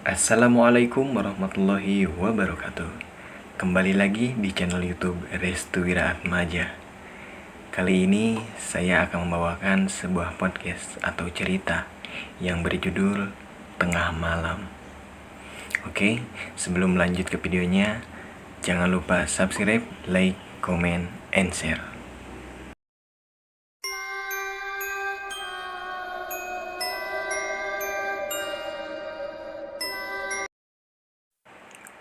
Assalamualaikum warahmatullahi wabarakatuh. Kembali lagi di channel YouTube Restu Wira Atmaja. Kali ini saya akan membawakan sebuah podcast atau cerita yang berjudul Tengah Malam. Oke, sebelum lanjut ke videonya, jangan lupa subscribe, like, comment, and share.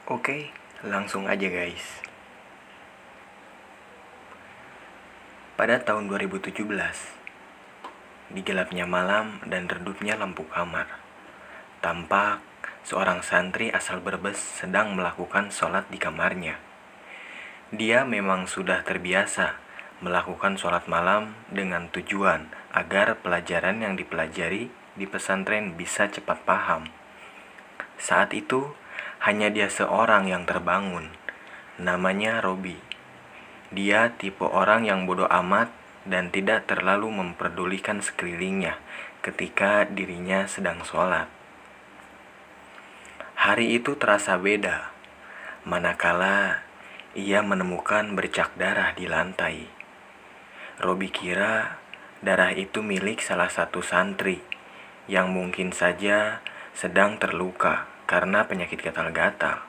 Oke, langsung aja guys. Pada tahun 2017, di gelapnya malam dan redupnya lampu kamar, tampak seorang santri asal Brebes sedang melakukan sholat di kamarnya. Dia memang sudah terbiasa melakukan sholat malam dengan tujuan agar pelajaran yang dipelajari di pesantren bisa cepat paham. Saat itu, hanya dia seorang yang terbangun. Namanya Robi. Dia tipe orang yang bodoh amat dan tidak terlalu memperdulikan sekelilingnya ketika dirinya sedang sholat. Hari itu terasa beda, manakala ia menemukan bercak darah di lantai. Robi kira darah itu milik salah satu santri yang mungkin saja sedang terluka karena penyakit gatal-gatal.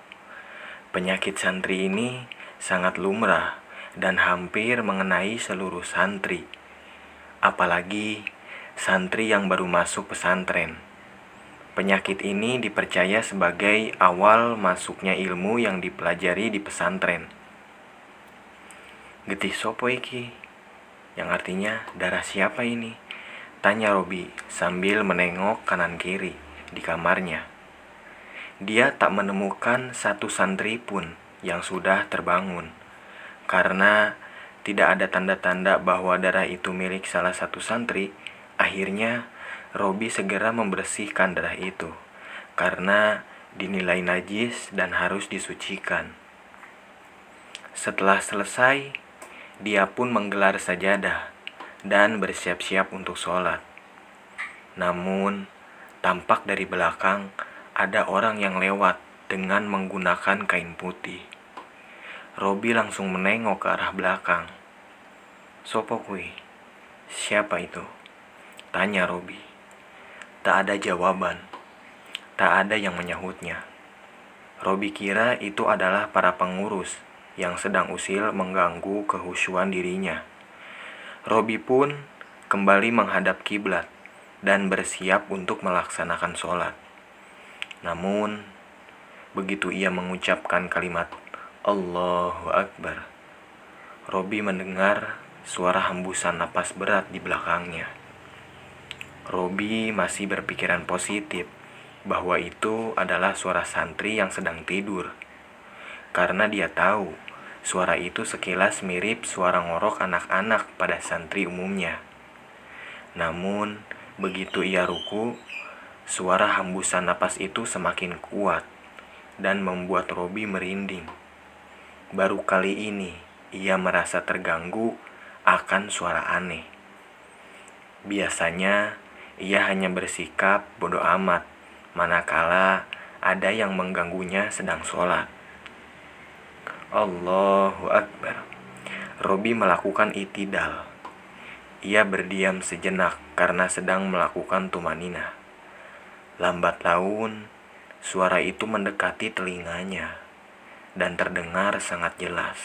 Penyakit santri ini sangat lumrah dan hampir mengenai seluruh santri, apalagi santri yang baru masuk pesantren. Penyakit ini dipercaya sebagai awal masuknya ilmu yang dipelajari di pesantren. Getih sopo iki? Yang artinya darah siapa ini? Tanya Robi sambil menengok kanan kiri di kamarnya. Dia tak menemukan satu santri pun yang sudah terbangun, karena tidak ada tanda-tanda bahwa darah itu milik salah satu santri. Akhirnya Robi segera membersihkan darah itu, karena dinilai najis dan harus disucikan. Setelah selesai, dia pun menggelar sajadah dan bersiap-siap untuk sholat. Namun, tampak dari belakang ada orang yang lewat dengan menggunakan kain putih. Robi langsung menengok ke arah belakang. Sopo kui? Siapa itu? Tanya Robi. Tak ada jawaban. Tak ada yang menyahutnya. Robi kira itu adalah para pengurus yang sedang usil mengganggu kehusyuan dirinya. Robi pun kembali menghadap kiblat dan bersiap untuk melaksanakan sholat. Namun, begitu ia mengucapkan kalimat Allahu Akbar, Robi mendengar suara hembusan napas berat di belakangnya. Robi masih berpikiran positif bahwa itu adalah suara santri yang sedang tidur, karena dia tahu suara itu sekilas mirip suara ngorok anak-anak pada santri umumnya. Namun, begitu ia ruku, suara hembusan napas itu semakin kuat dan membuat Robi merinding. Baru kali ini ia merasa terganggu akan suara aneh. Biasanya ia hanya bersikap bodoh amat manakala ada yang mengganggunya sedang sholat. Allahu Akbar. Robi melakukan itidal. Ia berdiam sejenak karena sedang melakukan tumanina. Lambat laun, suara itu mendekati telinganya dan terdengar sangat jelas.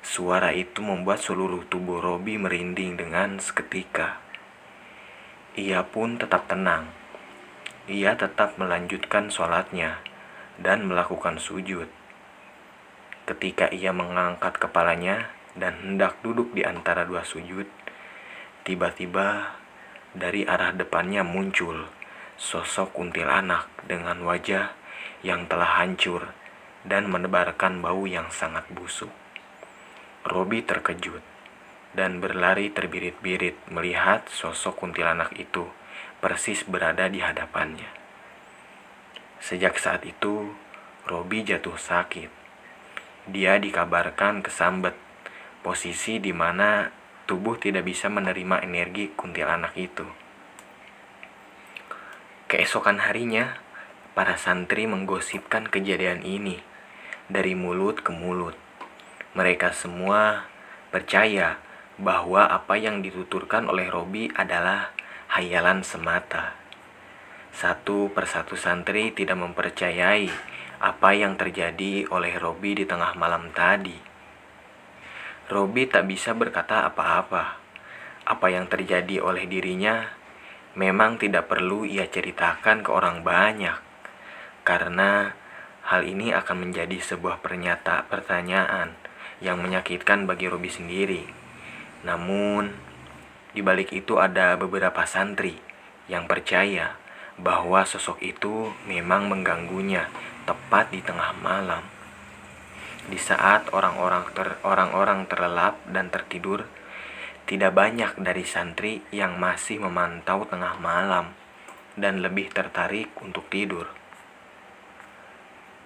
Suara itu membuat seluruh tubuh Robi merinding dengan seketika. Ia pun tetap tenang. Ia tetap melanjutkan sholatnya dan melakukan sujud. Ketika ia mengangkat kepalanya dan hendak duduk di antara dua sujud, tiba-tiba dari arah depannya muncul sosok kuntilanak dengan wajah yang telah hancur dan menebarkan bau yang sangat busuk. Robi terkejut dan berlari terbirit-birit melihat sosok kuntilanak itu persis berada di hadapannya. Sejak saat itu, Robi jatuh sakit. Dia dikabarkan kesambet, posisi di mana tubuh tidak bisa menerima energi kuntilanak itu. Keesokan harinya, para santri menggosipkan kejadian ini dari mulut ke mulut. Mereka semua percaya bahwa apa yang dituturkan oleh Robi adalah hayalan semata. Satu persatu santri tidak mempercayai apa yang terjadi oleh Robi di tengah malam tadi. Robi tak bisa berkata apa-apa. Apa yang terjadi oleh dirinya memang tidak perlu ia ceritakan ke orang banyak, karena hal ini akan menjadi sebuah pertanyaan yang menyakitkan bagi Robi sendiri. Namun, di balik itu ada beberapa santri yang percaya bahwa sosok itu memang mengganggunya tepat di tengah malam. Di saat orang-orang terlelap dan tertidur, tidak banyak dari santri yang masih memantau tengah malam dan lebih tertarik untuk tidur.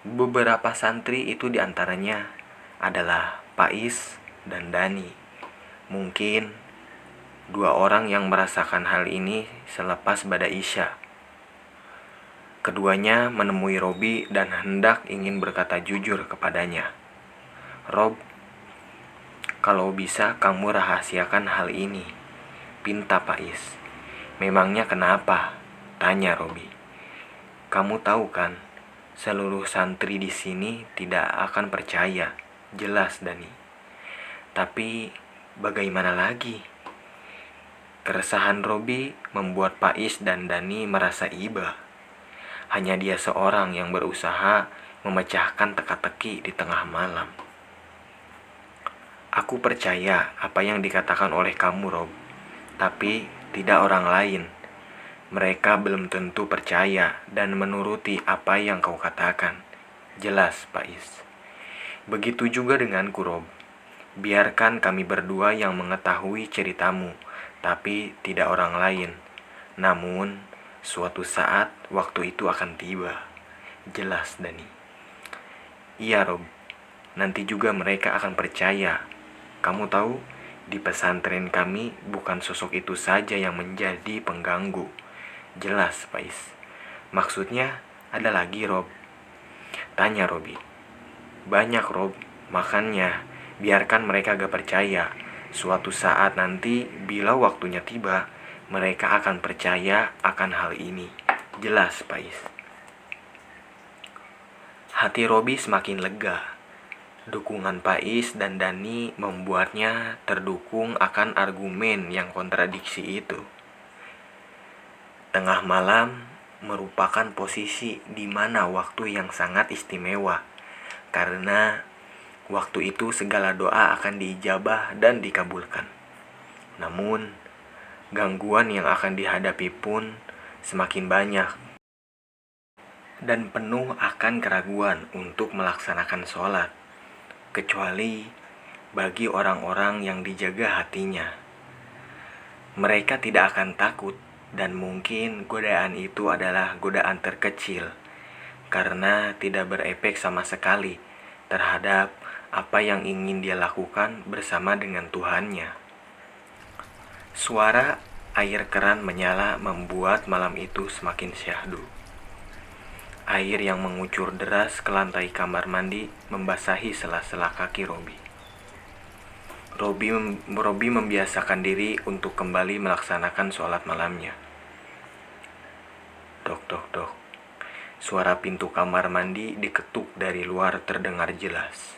Beberapa santri itu diantaranya adalah Pais dan Dani. Mungkin dua orang yang merasakan hal ini selepas bada Isya. Keduanya menemui Robi dan hendak ingin berkata jujur kepadanya. "Rob, kalau bisa kamu rahasiakan hal ini," pinta Pais. "Memangnya kenapa?" tanya Robi. "Kamu tahu kan, seluruh santri di sini tidak akan percaya." "Jelas, Dani. Tapi bagaimana lagi?" Keresahan Robi membuat Pais dan Dani merasa iba. Hanya dia seorang yang berusaha memecahkan teka-teki di tengah malam. "Aku percaya apa yang dikatakan oleh kamu, Rob, tapi tidak orang lain. Mereka belum tentu percaya dan menuruti apa yang kau katakan." "Jelas, Pais. Begitu juga denganku, Rob. Biarkan kami berdua yang mengetahui ceritamu, tapi tidak orang lain. Namun, suatu saat waktu itu akan tiba." "Jelas, Dani." "Iya, Rob. Nanti juga mereka akan percaya. Kamu tahu, di pesantren kami bukan sosok itu saja yang menjadi pengganggu." "Jelas, Pais. Maksudnya ada lagi, Rob?" tanya Robi. "Banyak, Rob. Makanya biarkan mereka gak percaya. Suatu saat nanti bila waktunya tiba, mereka akan percaya akan hal ini." "Jelas, Pais." Hati Robi semakin lega. Dukungan Pais dan Dani membuatnya terdukung akan argumen yang kontradiksi itu. Tengah malam merupakan posisi di mana waktu yang sangat istimewa, karena waktu itu segala doa akan diijabah dan dikabulkan. Namun, gangguan yang akan dihadapi pun semakin banyak dan penuh akan keraguan untuk melaksanakan sholat, kecuali bagi orang-orang yang dijaga hatinya. Mereka tidak akan takut, dan mungkin godaan itu adalah godaan terkecil, karena tidak berefek sama sekali terhadap apa yang ingin dia lakukan bersama dengan Tuhannya. Suara air keran menyala membuat malam itu semakin syahdu. Air yang mengucur deras ke lantai kamar mandi membasahi sela-sela kaki Robi. Robi membiasakan diri untuk kembali melaksanakan sholat malamnya. Dok, dok, dok. Suara pintu kamar mandi diketuk dari luar terdengar jelas.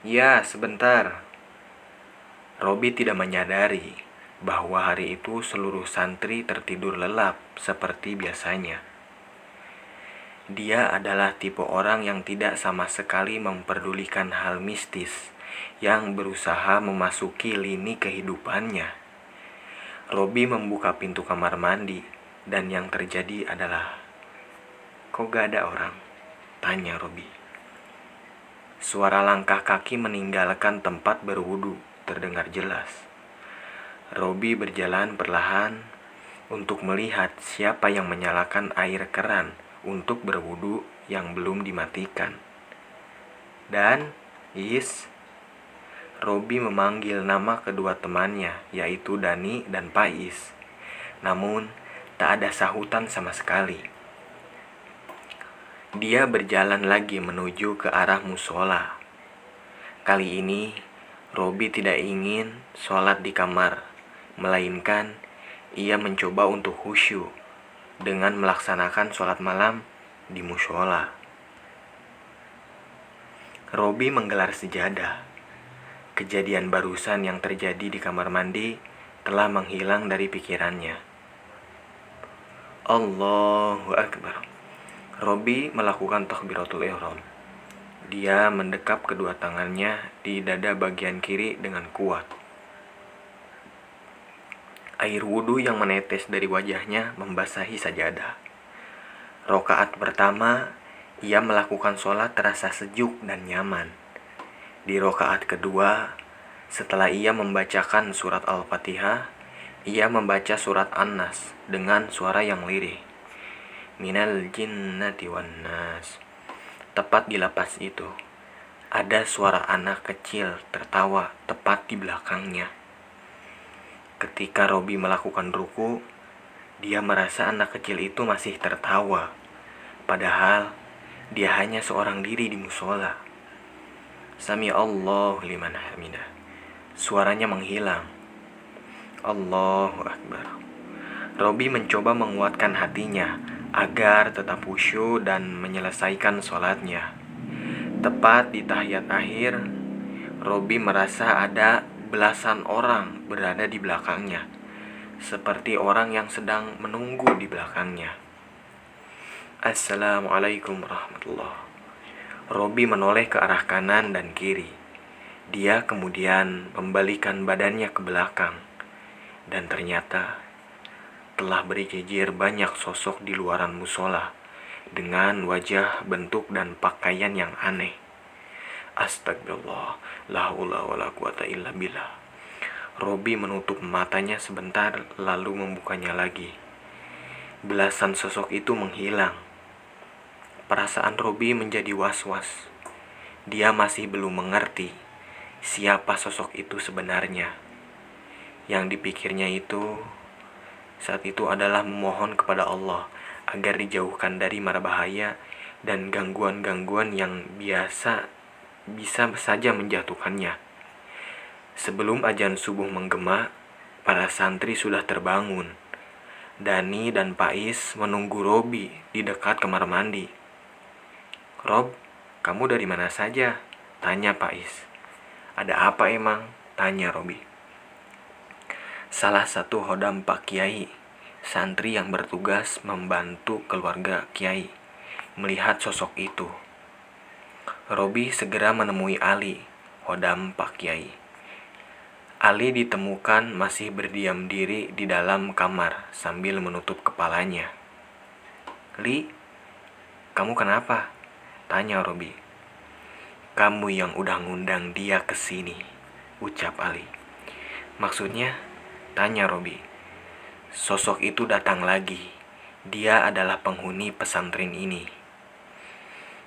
"Ya, sebentar." Robi tidak menyadari bahwa hari itu seluruh santri tertidur lelap seperti biasanya. Dia adalah tipe orang yang tidak sama sekali memperdulikan hal mistis yang berusaha memasuki lini kehidupannya. Robi membuka pintu kamar mandi dan yang terjadi adalah, "Kok gak ada orang?" tanya Robi. Suara langkah kaki meninggalkan tempat berwudu terdengar jelas. Robi berjalan perlahan untuk melihat siapa yang menyalakan air keran untuk berwudu yang belum dimatikan. "Dan, Is." Robi memanggil nama kedua temannya, yaitu Dani dan Pais. Namun, tak ada sahutan sama sekali. Dia berjalan lagi menuju ke arah musola. Kali ini, Robi tidak ingin sholat di kamar, melainkan ia mencoba untuk khusyuk dengan melaksanakan sholat malam di musola. Robi menggelar sejadah. Kejadian barusan yang terjadi di kamar mandi telah menghilang dari pikirannya. Allahu Akbar. Robi melakukan takbiratul ihram. Dia mendekap kedua tangannya di dada bagian kiri dengan kuat. Air wudhu yang menetes dari wajahnya membasahi sajadah. Rokaat pertama, ia melakukan sholat terasa sejuk dan nyaman. Di rokaat kedua, setelah ia membacakan surat Al-Fatihah, ia membaca surat An-Nas dengan suara yang lirih. Minal jinnati wan nas. Tepat di lapas itu, ada suara anak kecil tertawa tepat di belakangnya. Ketika Robi melakukan ruku, dia merasa anak kecil itu masih tertawa. Padahal, dia hanya seorang diri di musola. Sami Allahu liman hamidah. Suaranya menghilang. Allahu Akbar. Robi mencoba menguatkan hatinya agar tetap khusyuk dan menyelesaikan sholatnya. Tepat di tahiyat akhir, Robi merasa ada belasan orang berada di belakangnya, seperti orang yang sedang menunggu di belakangnya. Assalamualaikum warahmatullahi. Robi menoleh ke arah kanan dan kiri. Dia kemudian membalikan badannya ke belakang, dan ternyata telah berjejer banyak sosok di luaran musola dengan wajah, bentuk, dan pakaian yang aneh. Astagfirullah, la haula wala quwata illa billah. Robi menutup matanya sebentar lalu membukanya lagi. Belasan sosok itu menghilang. Perasaan Robi menjadi was-was. Dia masih belum mengerti siapa sosok itu sebenarnya. Yang dipikirnya itu saat itu adalah memohon kepada Allah agar dijauhkan dari mara bahaya dan gangguan-gangguan yang bisa saja menjatuhkannya. Sebelum azan subuh menggema, para santri sudah terbangun. Dani dan Pais menunggu Robi di dekat kamar mandi. "Rob, kamu dari mana saja?" tanya Pais. "Ada apa emang?" tanya Robi. Salah satu hodam Pak Kiai, santri yang bertugas membantu keluarga Kiai, melihat sosok itu. Robi segera menemui Ali, hodam Pak Kiai. Ali ditemukan masih berdiam diri di dalam kamar sambil menutup kepalanya. "Li, kamu kenapa?" tanya Robi. "Kamu yang udah ngundang dia ke sini," ucap Ali. "Maksudnya?" tanya Robi. "Sosok itu datang lagi. Dia adalah penghuni pesantren ini."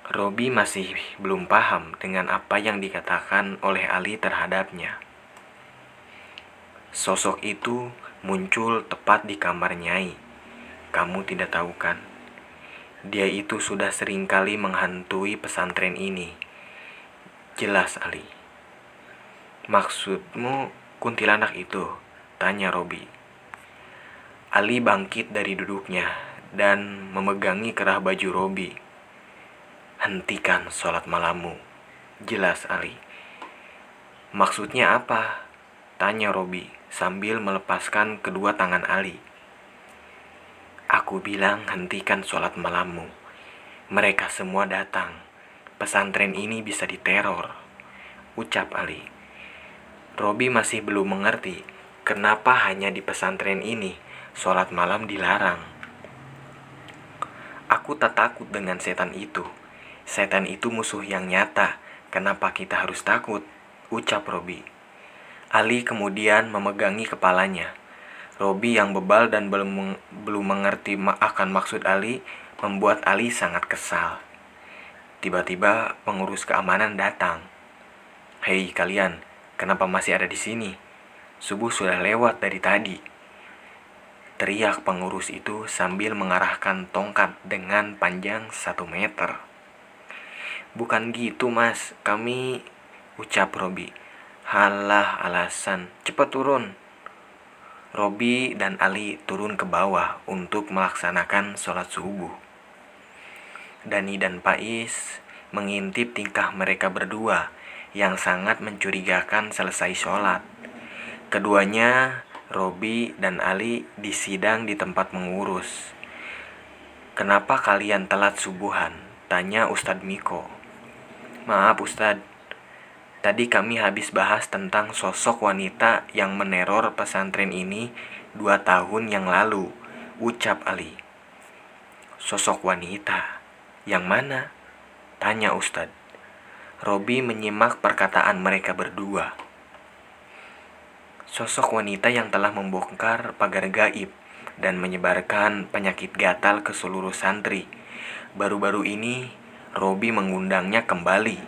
Robi masih belum paham dengan apa yang dikatakan oleh Ali terhadapnya. "Sosok itu muncul tepat di kamar Nyai. Kamu tidak tahu kan? Dia itu sudah seringkali menghantui pesantren ini." "Jelas, Ali." "Maksudmu kuntilanak itu?" tanya Robi. Ali bangkit dari duduknya dan memegangi kerah baju Robi. "Hentikan sholat malammu." "Jelas, Ali." "Maksudnya apa?" tanya Robi sambil melepaskan kedua tangan Ali. "Aku bilang hentikan sholat malammu. Mereka semua datang. Pesantren ini bisa diteror," ucap Ali. Robi masih belum mengerti kenapa hanya di pesantren ini sholat malam dilarang. "Aku tak takut dengan setan itu. Setan itu musuh yang nyata. Kenapa kita harus takut?" ucap Robi. Ali kemudian memegangi kepalanya. Robi yang bebal dan belum mengerti akan maksud Ali membuat Ali sangat kesal. Tiba-tiba pengurus keamanan datang. "Hei kalian, kenapa masih ada di sini? Subuh sudah lewat dari tadi." teriak pengurus itu sambil mengarahkan tongkat dengan panjang 1 meter. "Bukan gitu mas, kami," ucap Robi. "Halah alasan, cepat turun." Robi dan Ali turun ke bawah untuk melaksanakan sholat subuh. Dani dan Pais mengintip tingkah mereka berdua yang sangat mencurigakan selesai sholat. Keduanya, Robi dan Ali, disidang di tempat mengurus. "Kenapa kalian telat subuhan?" tanya Ustadz Miko. "Maaf Ustadz, tadi kami habis bahas tentang sosok wanita yang meneror pesantren ini 2 tahun yang lalu," ucap Ali. "Sosok wanita? Yang mana?" tanya Ustadz. Robi menyimak perkataan mereka berdua. "Sosok wanita yang telah membongkar pagar gaib dan menyebarkan penyakit gatal ke seluruh santri. Baru-baru ini Robi mengundangnya kembali,"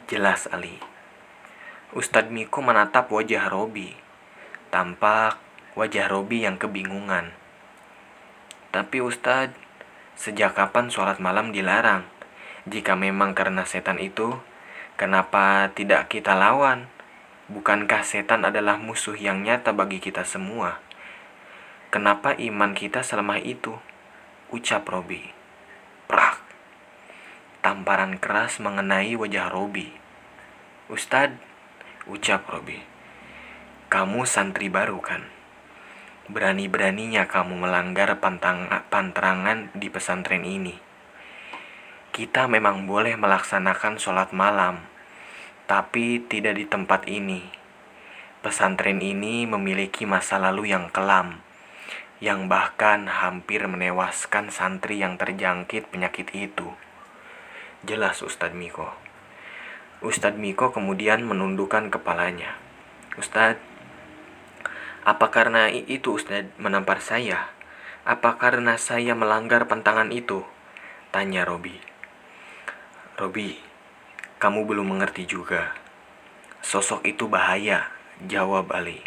jelas Ali. Ustadz Miko menatap wajah Robi. Tampak wajah Robi yang kebingungan. "Tapi Ustadz, sejak kapan sholat malam dilarang? Jika memang karena setan itu, kenapa tidak kita lawan? Bukankah setan adalah musuh yang nyata bagi kita semua? Kenapa iman kita selemah itu?" ucap Robi. Prak! Tamparan keras mengenai wajah Robi. "Ustadz," ucap Robi, "kamu santri baru kan? Berani-beraninya kamu melanggar pantangan di pesantren ini. Kita memang boleh melaksanakan sholat malam, tapi tidak di tempat ini. Pesantren ini memiliki masa lalu yang kelam, yang bahkan hampir menewaskan santri yang terjangkit penyakit itu," jelas Ustadz Miko. Ustadz Miko kemudian menundukkan kepalanya. "Ustadz, apa karena itu Ustadz menampar saya? Apa karena saya melanggar pantangan itu?" tanya Robi. "Robi, kamu belum mengerti juga. Sosok itu bahaya," jawab Ali.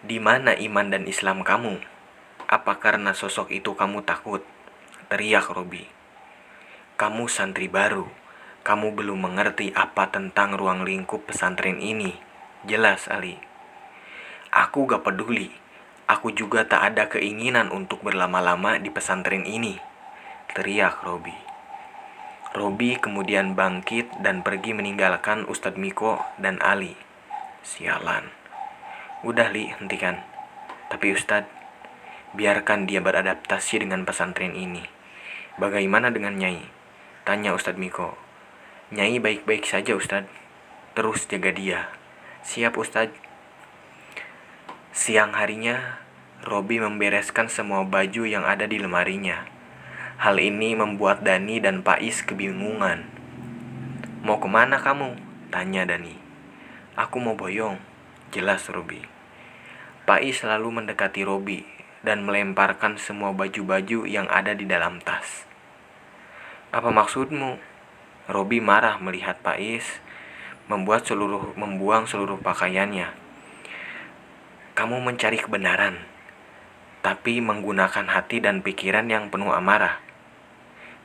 "Di mana iman dan Islam kamu? Apa karena sosok itu kamu takut?" teriak Robi. "Kamu santri baru. Kamu belum mengerti apa tentang ruang lingkup pesantren ini," jelas Ali. "Aku gak peduli. Aku juga tak ada keinginan untuk berlama-lama di pesantren ini," teriak Robi. Robi kemudian bangkit dan pergi meninggalkan Ustadz Miko dan Ali. "Sialan. Udah Li, hentikan. Tapi Ustadz, biarkan dia beradaptasi dengan pesantren ini. Bagaimana dengan Nyai?" tanya Ustadz Miko. "Nyai baik-baik saja Ustadz. Terus jaga dia." "Siap Ustadz." Siang harinya, Robi membereskan semua baju yang ada di lemarinya. Hal ini membuat Dani dan Pais kebingungan. "Mau kemana kamu?" tanya Dani. "Aku mau boyong," jelas Robi. Pais lalu mendekati Robi dan melemparkan semua baju-baju yang ada di dalam tas. "Apa maksudmu?" Robi marah melihat Pais membuang seluruh pakaiannya. "Kamu mencari kebenaran, tapi menggunakan hati dan pikiran yang penuh amarah.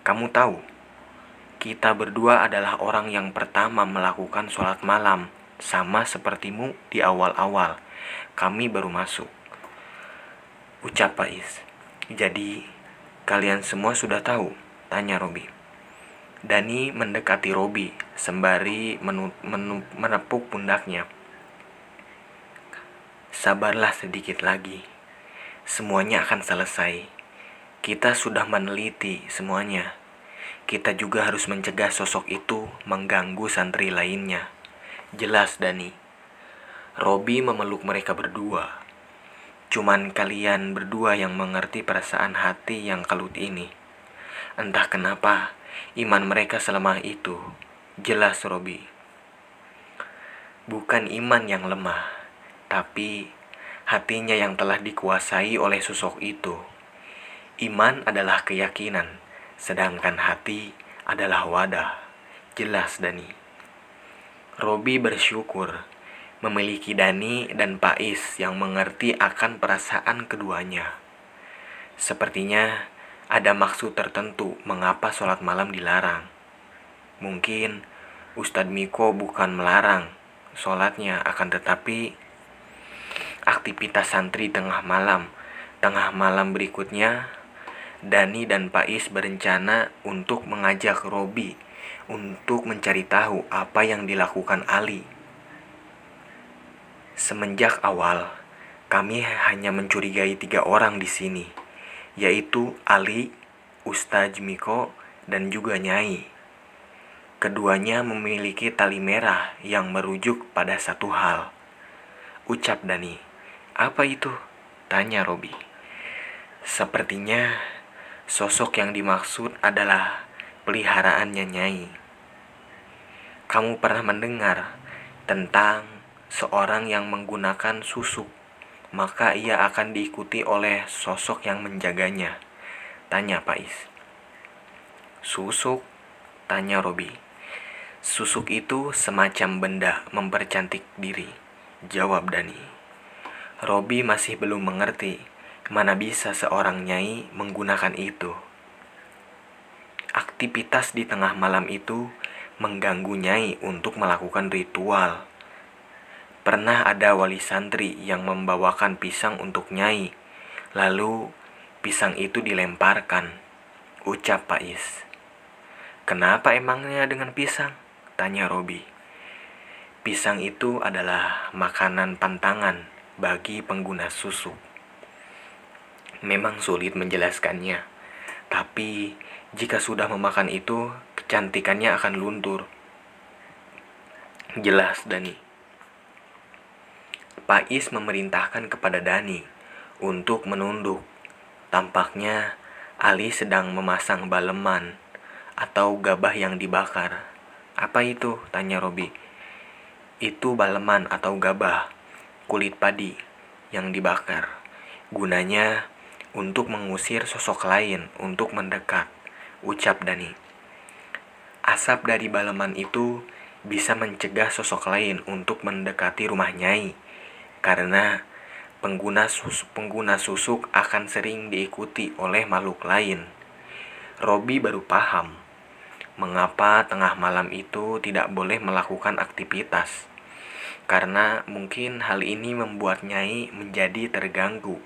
Kamu tahu, kita berdua adalah orang yang pertama melakukan sholat malam, sama sepertimu di awal-awal. Kami baru masuk," ucap Pais. "Jadi, kalian semua sudah tahu?" tanya Robi. Dani mendekati Robi sembari menepuk pundaknya. "Sabarlah sedikit lagi. Semuanya akan selesai. Kita sudah meneliti semuanya. Kita juga harus mencegah sosok itu mengganggu santri lainnya," jelas Dani. Robi memeluk mereka berdua. "Cuman kalian berdua yang mengerti perasaan hati yang kalut ini. Entah kenapa iman mereka selemah itu," jelas Robi. "Bukan iman yang lemah, tapi hatinya yang telah dikuasai oleh sosok itu. Iman adalah keyakinan, sedangkan hati adalah wadah," jelas Dani. Robi bersyukur memiliki Dani dan Pais yang mengerti akan perasaan keduanya. Sepertinya ada maksud tertentu mengapa sholat malam dilarang. Mungkin Ustadz Miko bukan melarang sholatnya, akan tetapi aktivitas santri tengah malam berikutnya, Dani dan Pais berencana untuk mengajak Robi untuk mencari tahu apa yang dilakukan Ali. Semenjak awal, kami hanya mencurigai 3 orang di sini, yaitu Ali, Ustadz Miko, dan juga Nyai. Keduanya memiliki tali merah yang merujuk pada satu hal. Ucap Dani. Apa itu? Tanya Robi. Sepertinya sosok yang dimaksud adalah peliharaannya Nyai. Kamu pernah mendengar tentang seorang yang menggunakan susuk, maka ia akan diikuti oleh sosok yang menjaganya? Tanya Pais. Susuk? Tanya Robi. Susuk itu semacam benda mempercantik diri, jawab Dani. Robi masih belum mengerti, mana bisa seorang nyai menggunakan itu. Aktivitas di tengah malam itu mengganggu nyai untuk melakukan ritual. Pernah ada wali santri yang membawakan pisang untuk nyai, lalu pisang itu dilemparkan. Ucap Pais. Kenapa emangnya dengan pisang? Tanya Robi. Pisang itu adalah makanan pantangan bagi pengguna susuk. Memang sulit menjelaskannya, tapi jika sudah memakan itu, kecantikannya akan luntur. Jelas, Dani. Pais memerintahkan kepada Dani untuk menunduk. Tampaknya Ali sedang memasang baleman atau gabah yang dibakar. Apa itu? Tanya Robi. Itu baleman atau gabah, kulit padi yang dibakar. Gunanya untuk mengusir sosok lain untuk mendekat, ucap Dani. Asap dari baleman itu bisa mencegah sosok lain untuk mendekati rumah Nyai, karena pengguna susuk akan sering diikuti oleh makhluk lain. Robi baru paham mengapa tengah malam itu tidak boleh melakukan aktivitas, karena mungkin hal ini membuat Nyai menjadi terganggu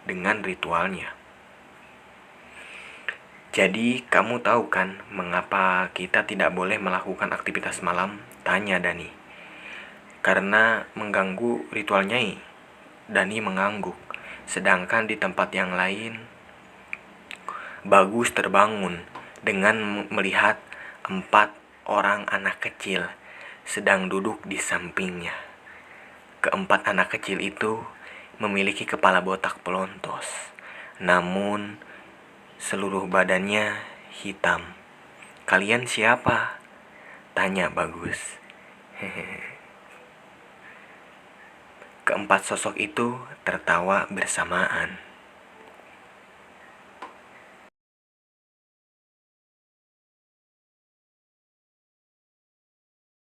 dengan ritualnya. Jadi kamu tahu kan mengapa kita tidak boleh melakukan aktivitas malam? Tanya Dani. Karena mengganggu ritual Nyai. Dani mengangguk. Sedangkan di tempat yang lain, Bagus terbangun dengan melihat 4 orang anak kecil sedang duduk di sampingnya. Keempat anak kecil itu memiliki kepala botak pelontos, namun seluruh badannya hitam. Kalian siapa? Tanya Bagus. Keempat sosok itu tertawa bersamaan.